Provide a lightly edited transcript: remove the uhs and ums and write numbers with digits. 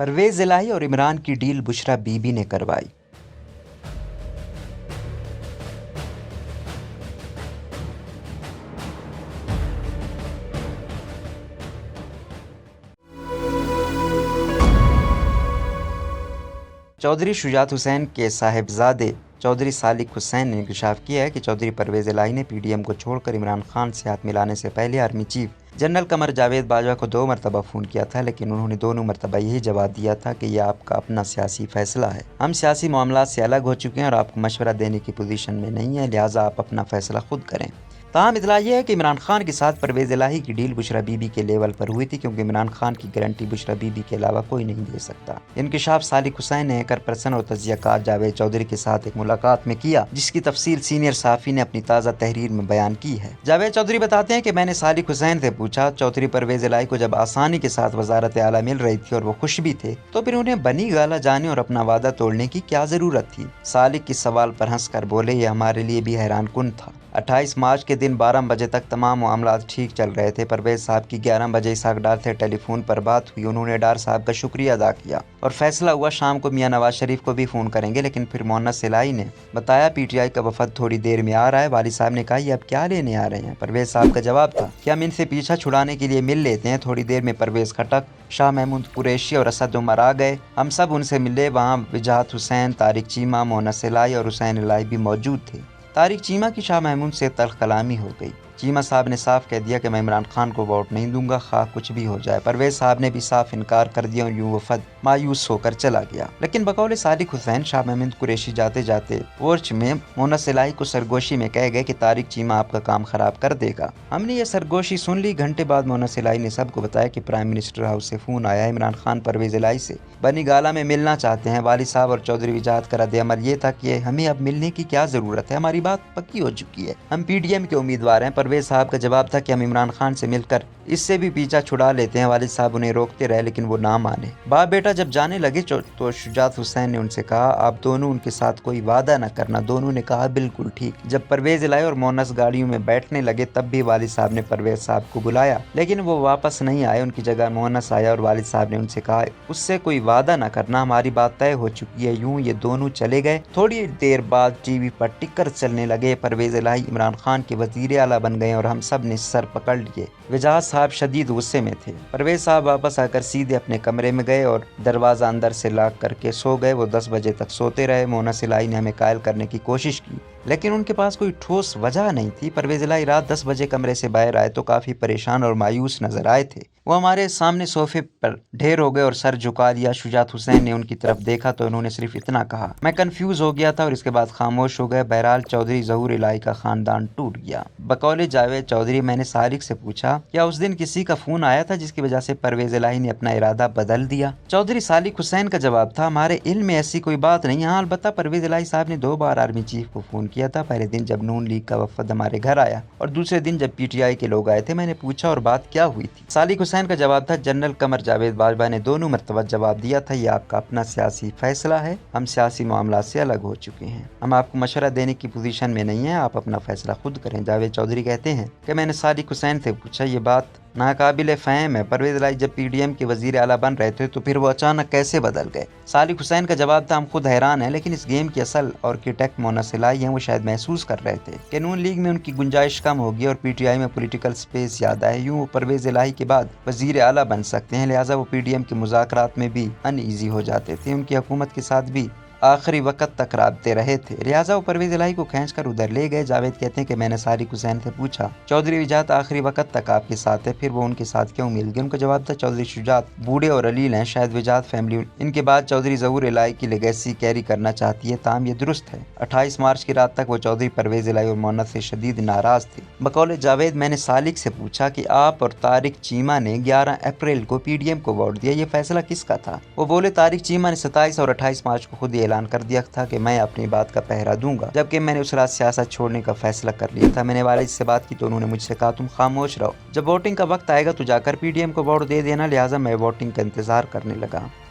پرویز الہی اور عمران کی ڈیل بشرا بی بی نے کروائی۔ چودھری شجاعت حسین کے صاحبزادے چودھری صالح حسین نے انکشاف کیا ہے کہ چودھری پرویز الہی نے پی ڈی ایم کو چھوڑ کر عمران خان سے ہاتھ ملانے سے پہلے army chief general Qamar Javed Bajwa کو 2 مرتبہ فون کیا تھا، لیکن انہوں نے دونوں مرتبہ یہی جواب دیا تھا کہ یہ آپ کا اپنا سیاسی فیصلہ ہے، ہم سیاسی معاملات سے الگ ہو چکے ہیں اور آپ کو مشورہ دینے کی پوزیشن میں نہیں ہیں، لہٰذا آپ اپنا فیصلہ خود کریں۔ تاہم اطلاع یہ ہے کہ عمران خان کے ساتھ پرویز الہی کی ڈیل بشرا بی بی کے لیول پر ہوئی تھی، کیونکہ عمران خان کی گارنٹی بشرا بی بی کے علاوہ کوئی نہیں دے سکتا۔ انکشاف صالح حسین نے ہیکر پرسن اور تجزیہ کار جاوید چودھری کے ساتھ ایک ملاقات میں کیا، جس کی تفصیل سینئر صحافی نے اپنی تازہ تحریر میں بیان کی ہے۔ جاوید چودھری بتاتے ہیں کہ میں نے صالح حسین سے پوچھا، چودھری پرویز الہی کو جب آسانی کے ساتھ وزارت اعلیٰ مل رہی تھی اور وہ خوش بھی تھے، تو پھر انہیں بنی گالا جانے اور اپنا وعدہ توڑنے کی کیا ضرورت تھی؟ صالح کس سوال پر ہنس کر بولے، یہ ہمارے لیے بھی حیران کن تھا۔ 28 مارچ کے دن 12 بجے تک تمام معاملات ٹھیک چل رہے تھے۔ پرویز صاحب کی 11 بجے اسحاق ڈار سے ٹیلی فون پر بات ہوئی، انہوں نے ڈار صاحب کا شکریہ ادا کیا اور فیصلہ ہوا شام کو میاں نواز شریف کو بھی فون کریں گے، لیکن پھر مونس الہی نے بتایا پی ٹی آئی کا وفد تھوڑی دیر میں آ رہا ہے۔ والد صاحب نے کہا یہ اب کیا لینے آ رہے ہیں؟ پرویز صاحب کا جواب تھا کہ ہم ان سے پیچھا چھڑانے کے لیے مل لیتے ہیں۔ تھوڑی دیر میں پرویز خٹک، شاہ محمود قریشی اور اسد عمر آ گئے، ہم سب ان سے ملے۔ وہاں وجاہت حسین، طارق چیمہ، مونس الہی اور حسین الہی بھی موجود تھے۔ طارق چیمہ کی شاہ محمود سے تلخ کلامی ہو گئی۔ چیمہ صاحب نے صاف کہہ دیا کہ میں عمران خان کو ووٹ نہیں دوں گا، خواہ کچھ بھی ہو جائے۔ پرویز صاحب نے بھی صاف انکار کر دیا اور یوں وفد مایوس ہو کر چلا گیا۔ لیکن بقول صالح حسین، شاہ محمود قریشی جاتے جاتے پورچ میں مونس الہی کو سرگوشی میں کہہ گئے کہ طارق چیمہ آپ کا کام خراب کر دے گا۔ ہم نے یہ سرگوشی سن لی۔ گھنٹے بعد مونس الہی نے سب کو بتایا کہ پرائم منسٹر ہاؤس سے فون آیا ہے، عمران خان پرویز الہی سے بنی گالا میں ملنا چاہتے ہیں۔ والد صاحب اور چودھری وجاہت کا رد عمل یہ تھا کہ ہمیں اب ملنے کی کیا ضرورت ہے، ہماری بات پکی ہو چکی ہے، ہم پی ڈی ایم کے امیدوار ہیں۔ پرویز صاحب کا جواب تھا کہ ہم عمران خان سے مل کر اس سے بھی پیچھا چھڑا لیتے ہیں۔ والد صاحب انہیں روکتے رہے لیکن وہ نہ مانے۔ باپ بیٹا جب جانے لگے تو شجاعت حسین نے ان سے کہا آپ دونوں ان کے ساتھ کوئی وعدہ نہ کرنا۔ دونوں نے کہا بالکل ٹھیک۔ جب پرویز الہی اور مونس گاڑیوں میں بیٹھنے لگے تب بھی والد صاحب نے پرویز صاحب کو بلایا، لیکن وہ واپس نہیں آئے۔ ان کی جگہ مونس آیا اور والد صاحب نے ان سے کہا اس سے کوئی وعدہ نہ کرنا، ہماری بات طے ہو چکی ہے۔ یوں یہ دونوں چلے گئے۔ تھوڑی دیر بعد ٹی وی پر ٹکر چلنے لگے، پرویز الہی عمران خان کے وزیر اعلیٰ بن گئے اور ہم سب نے سر پکڑ لیے۔ وجاہت صاحب شدید غصے میں تھے۔ پرویز صاحب واپس آ کر سیدھے اپنے کمرے میں گئے اور دروازہ اندر سے لاک کر کے سو گئے۔ وہ 10 بجے تک سوتے رہے۔ مونس الہی نے ہمیں قائل کرنے کی کوشش کی لیکن ان کے پاس کوئی ٹھوس وجہ نہیں تھی۔ پرویز الہی رات 10 بجے کمرے سے باہر آئے تو کافی پریشان اور مایوس نظر آئے تھے۔ وہ ہمارے سامنے صوفے پر ڈھیر ہو گئے اور سر جھکا لیا۔ شجاعت حسین نے ان کی طرف دیکھا تو انہوں نے صرف اتنا کہا، میں کنفیوز ہو گیا تھا، اور اس کے بعد خاموش ہو گئے۔ بہرحال چودھری ظہور الہی کا خاندان ٹوٹ گیا۔ بقول جاوید چودھری، میں نے صالح سے پوچھا کیا اس دن کسی کا فون آیا تھا جس کی وجہ سے پرویز الہی نے اپنا ارادہ بدل دیا؟ چودھری صالح حسین کا جواب تھا ہمارے علم میں ایسی کوئی بات نہیں، ہاں البتہ پرویز الہی صاحب نے 2 بار آرمی چیف کو فون کیا تھا۔ پہلے دن جب نون لیگ کا وفد ہمارے گھر آیا اور دوسرے دن جب پی ٹی آئی کے لوگ آئے تھے، میں نے پوچھا اور بات کیا ہوئی تھی؟ صالح حسین کا جواب تھا جنرل قمر جاوید باجوہ نے دونوں مرتبہ جواب دیا تھا یہ آپ کا اپنا سیاسی فیصلہ ہے، ہم سیاسی معاملات سے الگ ہو چکے ہیں، ہم آپ کو مشورہ دینے کی پوزیشن میں نہیں ہیں، آپ اپنا فیصلہ خود کریں۔ جاوید چودھری کہتے ہیں کہ میں نے صالح حسین سے پوچھا یہ بات ناقابل فہم ہے، پرویز الہی جب پی ڈی ایم کے وزیر اعلیٰ بن رہے تھے تو پھر وہ اچانک کیسے بدل گئے؟ صالح حسین کا جواب تھا ہم خود حیران ہیں، لیکن اس گیم کی اصل آرکیٹیکٹ مونس الہی ہیں، وہ شاید محسوس کر رہے تھے کہ نون لیگ میں ان کی گنجائش کم ہوگی اور پی ٹی آئی میں پولیٹیکل سپیس زیادہ ہے، یوں وہ پرویز الہی کے بعد وزیر اعلیٰ بن سکتے ہیں، لہٰذا وہ پی ڈی ایم کے مذاکرات میں بھی ان ایزی ہو جاتے تھے، ان کی حکومت کے ساتھ بھی آخری وقت تک رابطے رہے تھے، لہٰذا وہ پرویز الہی کو کھینچ کر ادھر لے گئے۔ جاوید کہتے ہیں کہ میں نے صالح حسین سے پوچھا چودھری وجاہت آخری وقت تک آپ کے ساتھ ہے، پھر وہ ان کے ساتھ کیوں مل گئے؟ ان کا جواب تھا چودھری شجاعت بوڑھے اور علیل ہیں، شاید وجاہت فیملی ان کے بعد چودھری ظہور الہی کی لیگیسی کیری کرنا چاہتی ہے، تاہم یہ درست ہے 28 مارچ کی رات تک وہ چودھری پرویز الہی اور مونس سے شدید ناراض تھے۔ بقول جاوید میں نے صالح سے پوچھا کہ آپ اور طارق چیمہ نے 11 اپریل کو پی ڈی ایم کو ووٹ دیا، یہ فیصلہ کس کا تھا؟ وہ بولے طارق چیمہ نے 27 اور 28 مارچ کو خود ہی اعلان کر دیا تھا کہ میں اپنی بات کا پہرا دوں گا، جبکہ میں نے اس رات سیاست چھوڑنے کا فیصلہ کر لیا تھا۔ میں نے والد سے بات کی تو انہوں نے مجھ سے کہا تم خاموش رہو، جب ووٹنگ کا وقت آئے گا تو جا کر پی ڈی ایم کو ووٹ دے دینا، لہٰذا میں ووٹنگ کا انتظار کرنے لگا۔